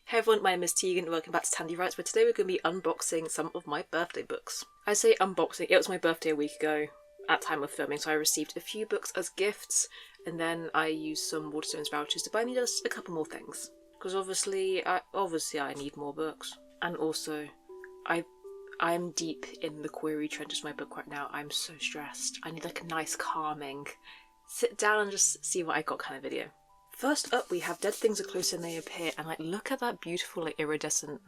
Hey everyone, my name is Tegan and welcome back to TandeWrites, where today we're going to be unboxing some of my birthday books. I say unboxing, it was my birthday a week ago at time of filming, so I received a few books as gifts and then I used some Waterstones vouchers to buy me just a couple more things. Because obviously I need more books. And also, I'm deep in the query trenches of my book right now. I'm so stressed. I need like a nice calming, sit down and just see what I got kind of video. First up, we have Dead Things Are Closer Than They Appear, and like look at that beautiful like iridescent,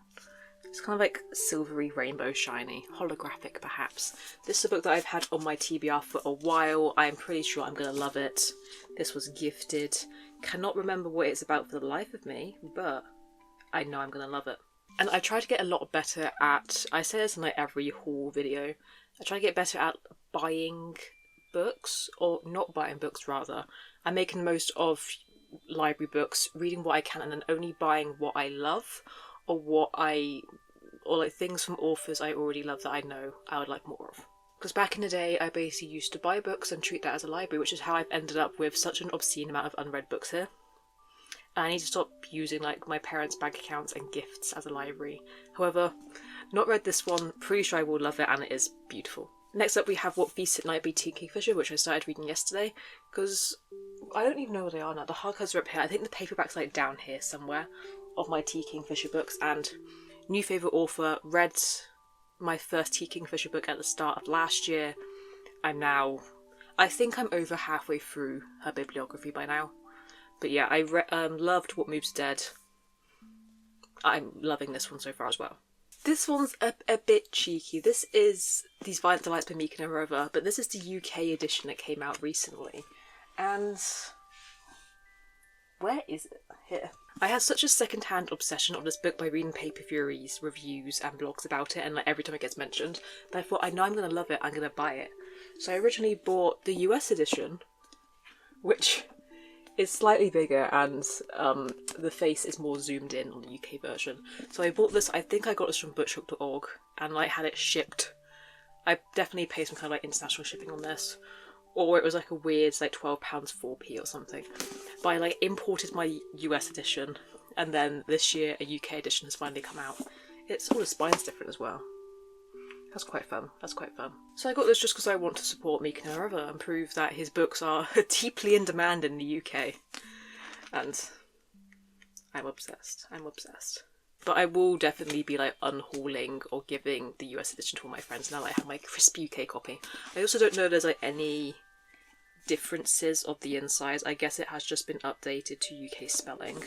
it's kind of like silvery rainbow shiny, holographic perhaps. This is a book that I've had on my TBR for a while. I'm pretty sure I'm gonna love it. This was gifted. Cannot remember what it's about for the life of me, but I know I'm gonna love it. And I try to get a lot better at, I say this in like every haul video, I try to get better at buying books, or not buying books rather. I'm making the most of library books, reading what I can and then only buying what I love or like things from authors I already love that I know I would like more of. Because back in the day I basically used to buy books and treat that as a library, which is how I've ended up with such an obscene amount of unread books here. And I need to stop using like my parents' bank accounts and gifts as a library. However, not read this one, pretty sure I will love it and it is beautiful. Next up we have What Feasts at Night by T. Kingfisher, which I started reading yesterday, because I don't even know where they are now. The hardcovers are up here. I think the paperback's like down here somewhere of my T. Kingfisher books, and new favourite author, read my first T. Kingfisher book at the start of last year. I think I'm over halfway through her bibliography by now. But yeah, I loved What Moves Dead. I'm loving this one so far as well. This one's a bit cheeky. This is These Violent Delights by Mika Narova, but this is the UK edition that came out recently. And where is it? Here. I had such a second-hand obsession of this book by reading Paper Fury's reviews and blogs about it, and like every time it gets mentioned, that I thought, I know I'm going to love it, I'm going to buy it. So I originally bought the US edition, which is slightly bigger and the face is more zoomed in on the UK version. So I bought this, I think I got this from butchhook.org and like had it shipped. I definitely paid some kind of like international shipping on this. Or it was like a weird like £12 4p or something. But I like imported my US edition and then this year a UK edition has finally come out. It's all the spine's different as well. That's quite fun. That's quite fun. So I got this just because I want to support Mika Narova and prove that his books are deeply in demand in the UK. And I'm obsessed. I'm obsessed. But I will definitely be like unhauling or giving the US edition to all my friends now that I have my crisp UK copy. I also don't know if there's like any differences of the insides. I guess it has just been updated to UK spelling.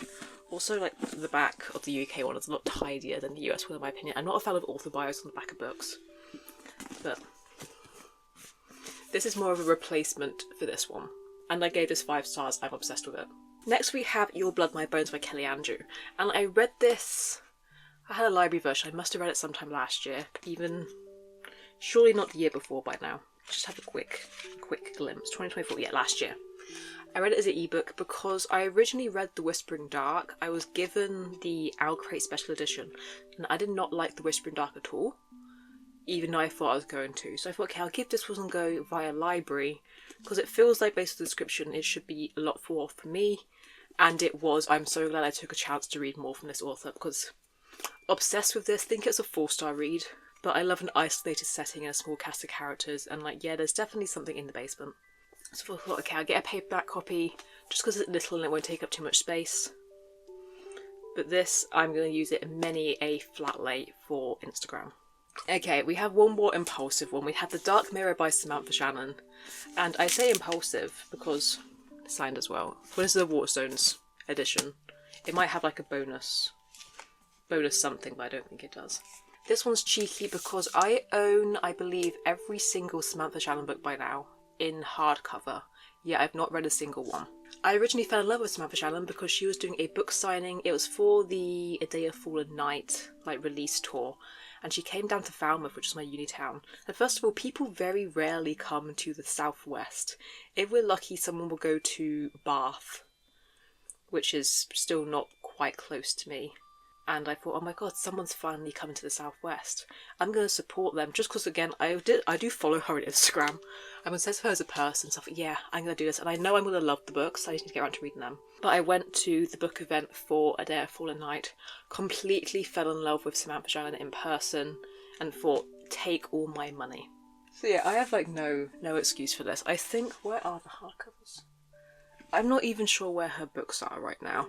Also, like the back of the UK one is a lot tidier than the US one in my opinion. I'm not a fan of author bios on the back of books. But this is more of a replacement for this one. And I gave this 5 stars, I'm obsessed with it. Next we have Your Blood, My Bones by Kelly Andrew. And I read this, I had a library version, I must have read it sometime last year. Even, surely not the year before by now. Just have a quick glimpse. 2024, yeah, last year. I read it as an ebook because I originally read The Whispering Dark. I was given the Owlcrate Special Edition and I did not like The Whispering Dark at all, even though I thought I was going to. So I thought, okay, I'll give this one a go via library because it feels like, based on the description, it should be a lot more for me. And it was. I'm so glad I took a chance to read more from this author because obsessed with this, think it's a 4-star read. But I love an isolated setting and a small cast of characters, and like, yeah, there's definitely something in the basement. So I thought, okay, I'll get a paperback copy just because it's little and it won't take up too much space. But this, I'm going to use it in many a flat lay for Instagram. Okay, we have one more impulsive one. We have The Dark Mirror by Samantha Shannon. And I say impulsive because it's signed as well. Well, this is the Waterstones edition. It might have like a bonus something, but I don't think it does. This one's cheeky because I own, I believe, every single Samantha Shannon book by now in hardcover. Yeah, I've not read a single one. I originally fell in love with Samantha Shannon because she was doing a book signing. It was for the A Day of Fallen Night like release tour, and she came down to Falmouth, which is my uni town. And first of all, people very rarely come to the southwest. If we're lucky, someone will go to Bath, which is still not quite close to me. and I thought, oh my god, someone's finally coming to the Southwest. I'm going to support them, just because, again, I do follow her on Instagram. I'm obsessed with her as a person, so I thought, yeah, I'm going to do this, and I know I'm going to love the books, so I just need to get around to reading them. But I went to the book event for A Day of Fallen Night, completely fell in love with Samantha Jalen in person, and thought, take all my money. So yeah, I have like no excuse for this. I think, where are the hardcovers? I'm not even sure where her books are right now.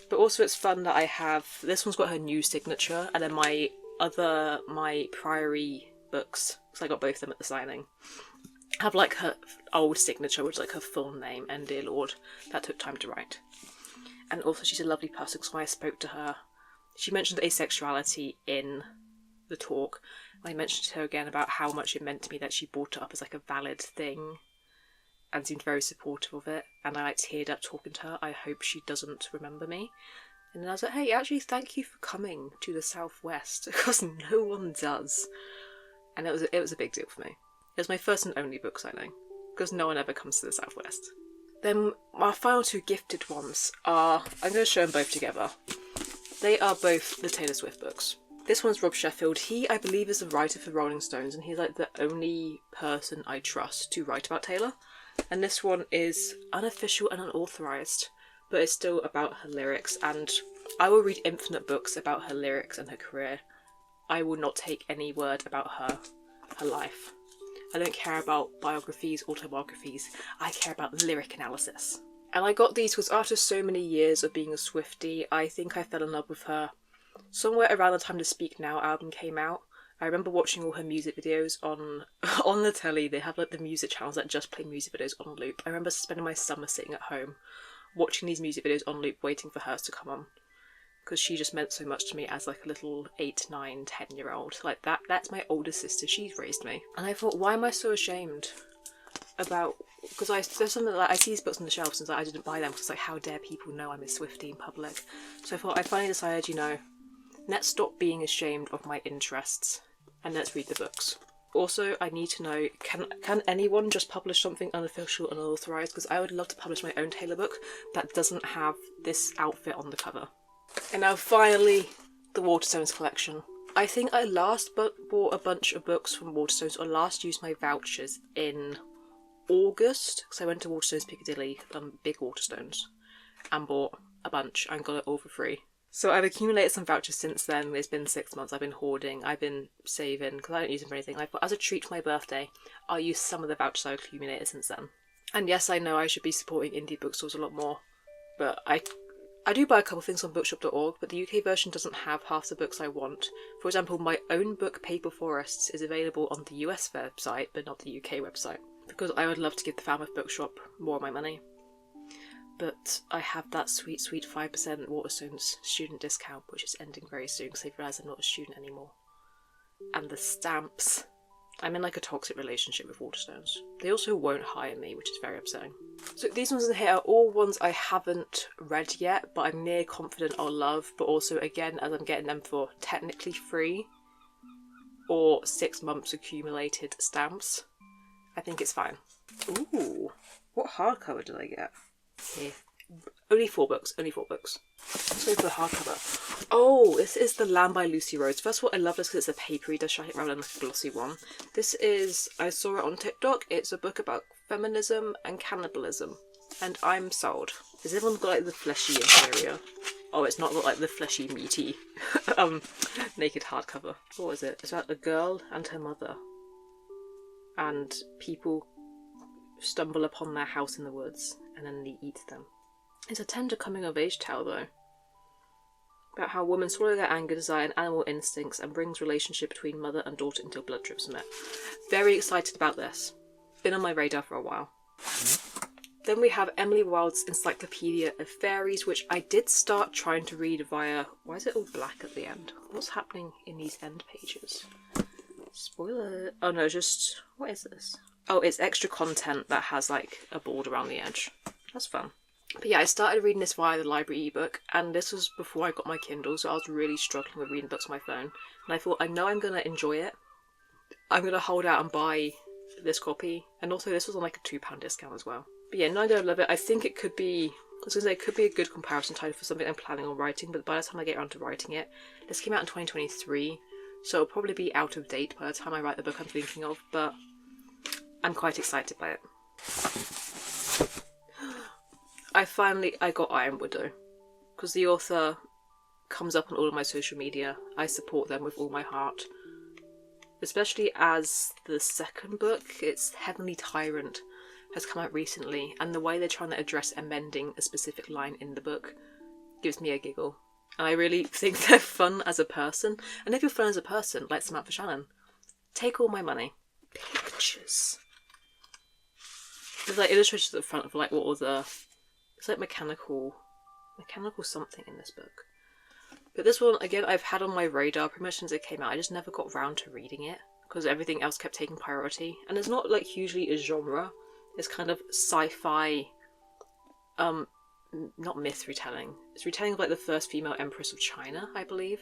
But also it's fun that I have, this one's got her new signature, and then my Priory books, because I got both of them at the signing, have like her old signature, which is like her full name, and Dear Lord, that took time to write. And also she's a lovely person, because when I spoke to her, she mentioned asexuality in the talk. I mentioned to her again about how much it meant to me that she brought it up as like a valid thing, and seemed very supportive of it, and I like teared up talking to her. I hope she doesn't remember me. And then I was like, hey, actually thank you for coming to the Southwest, because no one does. And it was a big deal for me. It was my first and only book signing, because no one ever comes to the Southwest. Then my final two gifted ones are, I'm going to show them both together. They are both the Taylor Swift books. This one's Rob Sheffield. He, I believe, is a writer for Rolling Stones, and he's like the only person I trust to write about Taylor. And this one is unofficial and unauthorised, but it's still about her lyrics, and I will read infinite books about her lyrics and her career. I will not take any word about her life. I don't care about biographies, autobiographies. I care about lyric analysis. And I got these because after so many years of being a Swiftie, I think I fell in love with her somewhere around the time the Speak Now album came out. I remember watching all her music videos on the telly. They have like the music channels that just play music videos on loop. I remember spending my summer sitting at home watching these music videos on loop, waiting for hers to come on, because she just meant so much to me as like a little 8, 9, 10-year-old. Like that's my older sister. She's raised me. And I thought, why am I so ashamed about, because there's something like, I see these books on the shelves and I didn't buy them because it's like, how dare people know I'm a Swiftie in public. So I thought, I finally decided, you know, let's stop being ashamed of my interests and let's read the books. Also, I need to know, can anyone just publish something unofficial and unauthorised? Because I would love to publish my own Taylor book that doesn't have this outfit on the cover. And now finally, the Waterstones collection. I think I last bought a bunch of books from Waterstones, or last used my vouchers in August, because I went to Waterstones Piccadilly, big Waterstones, and bought a bunch and got it all for free. So I've accumulated some vouchers since then. It's been 6 months. I've been hoarding, I've been saving, because I don't use them for anything. I thought, as a treat for my birthday, I'll use some of the vouchers I've accumulated since then. And yes, I know I should be supporting indie bookstores a lot more, but I do buy a couple of things on bookshop.org, but the UK version doesn't have half the books I want. For example, my own book, Paper Forests, is available on the US website, but not the UK website, because I would love to give the Falmouth Bookshop more of my money. But I have that sweet 5% Waterstones student discount, which is ending very soon because they've realised I'm not a student anymore. And the stamps. I'm in like a toxic relationship with Waterstones. They also won't hire me, which is very upsetting. So these ones in here are all ones I haven't read yet, but I'm near confident I'll love. But also, again, as I'm getting them for technically free or 6 months accumulated stamps, I think it's fine. Ooh, what hardcover did I get? Here. Only 4 books. Let's go for the hardcover. Oh, this is The Lamb by Lucy Rhodes. First of all, I love this because it's a papery dashite rather than a glossy one. This is, I saw it on TikTok, it's a book about feminism and cannibalism. And I'm sold. Has everyone got like the fleshy interior? Oh, it's not like the fleshy, meaty, naked hardcover. What was it? It's about a girl and her mother. And people stumble upon their house in the woods and then they eat them. It's a tender coming-of-age tale, though, about how women swallow their anger, desire, and animal instincts and brings relationship between mother and daughter until blood drips from it. Very excited about this. Been on my radar for a while. Then we have Emily Wilde's Encyclopedia of Fairies, which I did start trying to read via... Why is it all black at the end? What's happening in these end pages? Spoiler... Oh no, just... What is this? Oh, it's extra content that has like a board around the edge. That's fun. But yeah, I started reading this via the library ebook, and this was before I got my Kindle, so I was really struggling with reading books on my phone. And I thought, I know I'm going to enjoy it. I'm going to hold out and buy this copy. And also this was on like a £2 discount as well. But yeah, no, I'm going to love it. I think it could be I was going to say, it could be a good comparison title for something I'm planning on writing, but by the time I get around to writing it, this came out in 2023, so it'll probably be out of date by the time I write the book I'm thinking of, but I'm quite excited by it. I got Iron Widow, because the author comes up on all of my social media. I support them with all my heart. Especially as the second book, it's Heavenly Tyrant, has come out recently, and the way they're trying to address amending a specific line in the book gives me a giggle. And I really think they're fun as a person. And if you're fun as a person, like Samantha Shannon, take all my money. Pictures. There's like illustrations at the front of like all the... It's like mechanical something in this book. But this one, again, I've had on my radar pretty much since it came out. I just never got round to reading it because everything else kept taking priority. And it's not like hugely a genre. It's kind of sci-fi, not myth retelling. It's retelling of like the first female empress of China, I believe.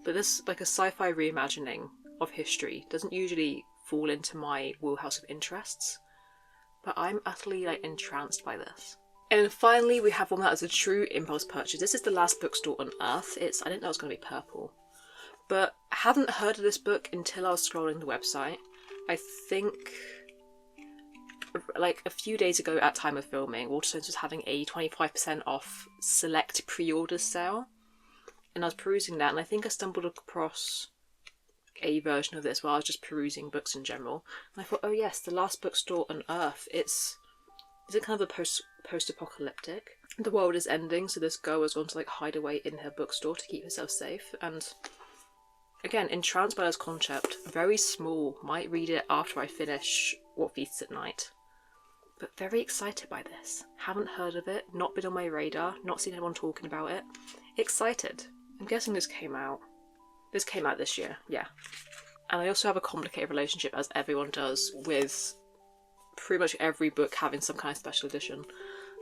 But this, like a sci-fi reimagining of history, doesn't usually fall into my wheelhouse of interests. But I'm utterly like entranced by this. And then finally, we have one that is a true impulse purchase. This is the last bookstore on Earth. I didn't know it was going to be purple. But I hadn't heard of this book until I was scrolling the website. I think, like, a few days ago at time of filming, Waterstones was having a 25% off select pre-order sale. And I was perusing that, and I think I stumbled across a version of this while I was just perusing books in general. And I thought, oh yes, the last bookstore on Earth. Is it kind of a post-apocalyptic? The world is ending, so this girl has gone to like hide away in her bookstore to keep herself safe. And again, entranced by this concept. Very small. Might read it after I finish What Feasts at Night. But very excited by this. Haven't heard of it. Not been on my radar. Not seen anyone talking about it. Excited. I'm guessing this came out. This came out this year. Yeah. And I also have a complicated relationship, as everyone does, with pretty much every book having some kind of special edition.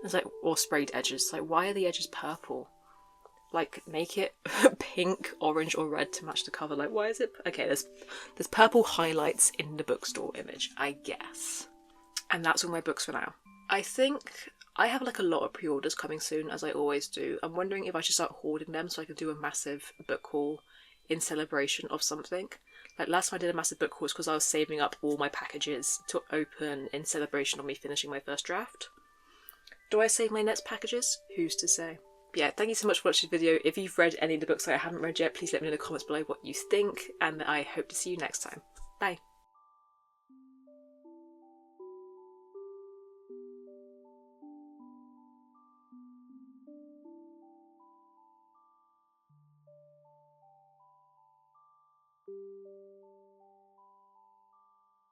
It's like, or sprayed edges. Like, why are the edges purple? Like, make it pink, orange, or red to match the cover. Like, why is it... Okay, there's purple highlights in the bookstore image, I guess. And that's all my books for now. I think I have like a lot of pre-orders coming soon, as I always do. I'm wondering if I should start hoarding them so I could do a massive book haul in celebration of something. Like last time I did a massive book haul was because I was saving up all my packages to open in celebration of me finishing my first draft. Do I save my next packages? Who's to say? But yeah, thank you so much for watching the video. If you've read any of the books that I haven't read yet, please let me know in the comments below what you think, and I hope to see you next time. Bye!